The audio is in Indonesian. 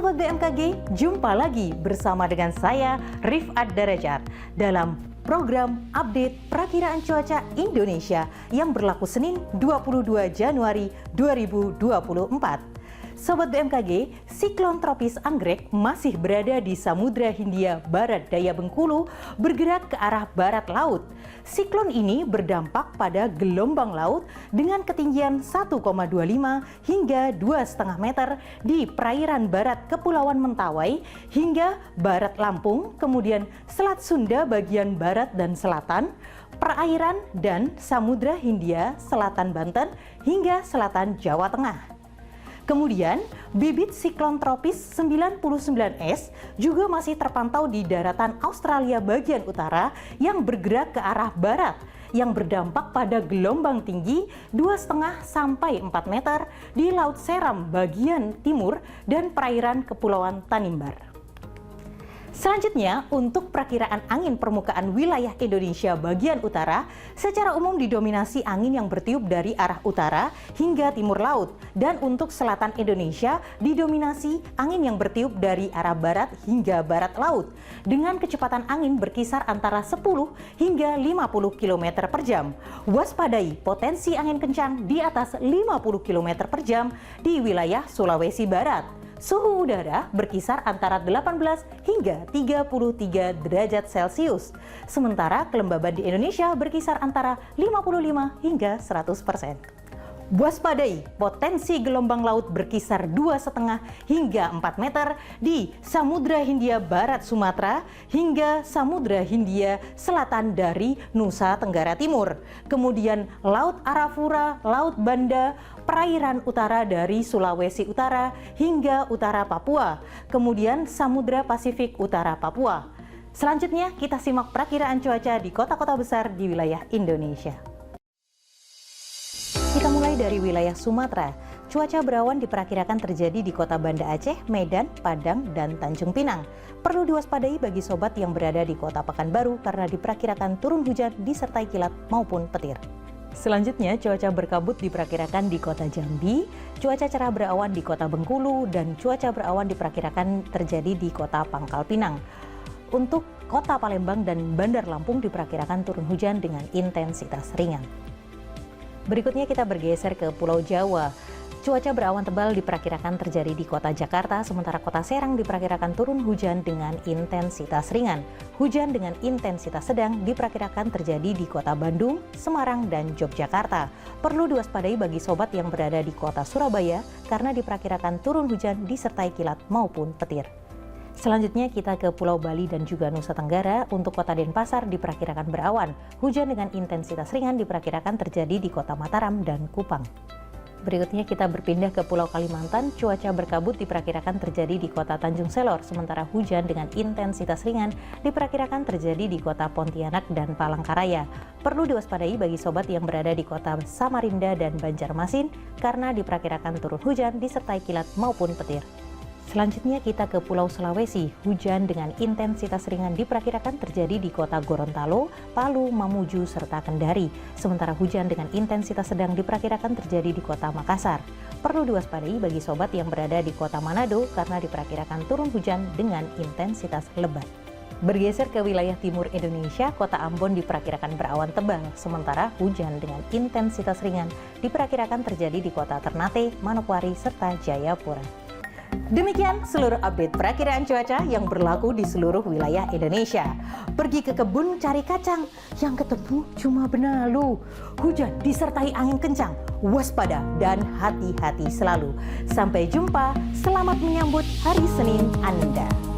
Sobat BMKG, jumpa lagi bersama dengan saya Rifat Darajat dalam program update perakiraan cuaca Indonesia yang berlaku Senin 22 Januari 2024. Sobat BMKG, siklon tropis anggrek masih berada di Samudra Hindia Barat Daya Bengkulu bergerak ke arah barat laut. Siklon ini berdampak pada gelombang laut dengan ketinggian 1,25 hingga 2,5 meter di perairan barat Kepulauan Mentawai hingga barat Lampung, kemudian Selat Sunda bagian barat dan selatan, perairan dan Samudra Hindia selatan Banten hingga selatan Jawa Tengah. Kemudian, bibit siklon tropis 99S juga masih terpantau di daratan Australia bagian utara yang bergerak ke arah barat, yang berdampak pada gelombang tinggi 2,5 sampai 4 meter di Laut Seram bagian timur dan perairan Kepulauan Tanimbar. Selanjutnya, untuk perakiraan angin permukaan wilayah Indonesia bagian utara, secara umum didominasi angin yang bertiup dari arah utara hingga timur laut, dan untuk selatan Indonesia didominasi angin yang bertiup dari arah barat hingga barat laut, dengan kecepatan angin berkisar antara 10 hingga 50 km per jam. Waspadai potensi angin kencang di atas 50 km per jam di wilayah Sulawesi Barat. Suhu udara berkisar antara 18 hingga 33 derajat Celcius. Sementara kelembaban di Indonesia berkisar antara 55 hingga 100%. Waspadai potensi gelombang laut berkisar 2,5 hingga 4 meter di Samudra Hindia Barat Sumatera hingga Samudra Hindia Selatan dari Nusa Tenggara Timur. Kemudian Laut Arafura, Laut Banda, perairan utara dari Sulawesi Utara hingga utara Papua. Kemudian Samudra Pasifik Utara Papua. Selanjutnya kita simak perakiraan cuaca di kota-kota besar di wilayah Indonesia. Kita mulai dari wilayah Sumatera. Cuaca berawan diperkirakan terjadi di kota Banda Aceh, Medan, Padang, dan Tanjung Pinang. Perlu diwaspadai bagi sobat yang berada di kota Pekanbaru karena diperkirakan turun hujan disertai kilat maupun petir. Selanjutnya, cuaca berkabut diperkirakan di kota Jambi, cuaca cerah berawan di kota Bengkulu, dan cuaca berawan diperkirakan terjadi di kota Pangkal Pinang. Untuk kota Palembang dan Bandar Lampung diperkirakan turun hujan dengan intensitas ringan. Berikutnya kita bergeser ke Pulau Jawa. Cuaca berawan tebal diperkirakan terjadi di kota Jakarta, sementara kota Serang diperkirakan turun hujan dengan intensitas ringan. Hujan dengan intensitas sedang diperkirakan terjadi di kota Bandung, Semarang, dan Yogyakarta. Perlu diwaspadai bagi sobat yang berada di kota Surabaya karena diperkirakan turun hujan disertai kilat maupun petir. Selanjutnya kita ke Pulau Bali dan juga Nusa Tenggara. Untuk kota Denpasar diperkirakan berawan. Hujan dengan intensitas ringan diperkirakan terjadi di kota Mataram dan Kupang. Berikutnya kita berpindah ke Pulau Kalimantan. Cuaca berkabut diperkirakan terjadi di kota Tanjung Selor, sementara hujan dengan intensitas ringan diperkirakan terjadi di kota Pontianak dan Palangkaraya. Perlu diwaspadai bagi sobat yang berada di kota Samarinda dan Banjarmasin karena diperkirakan turun hujan disertai kilat maupun petir. Selanjutnya kita ke Pulau Sulawesi. Hujan dengan intensitas ringan diperkirakan terjadi di kota Gorontalo, Palu, Mamuju, serta Kendari. Sementara hujan dengan intensitas sedang diperkirakan terjadi di kota Makassar. Perlu diwaspadai bagi sobat yang berada di kota Manado karena diperkirakan turun hujan dengan intensitas lebat. Bergeser ke wilayah timur Indonesia, kota Ambon diperkirakan berawan tebal, sementara hujan dengan intensitas ringan diperkirakan terjadi di kota Ternate, Manokwari, serta Jayapura. Demikian seluruh update perakiraan cuaca yang berlaku di seluruh wilayah Indonesia. Pergi ke kebun cari kacang, yang ketemu cuma benalu. Hujan disertai angin kencang, waspada dan hati-hati selalu. Sampai jumpa, selamat menyambut hari Senin Anda.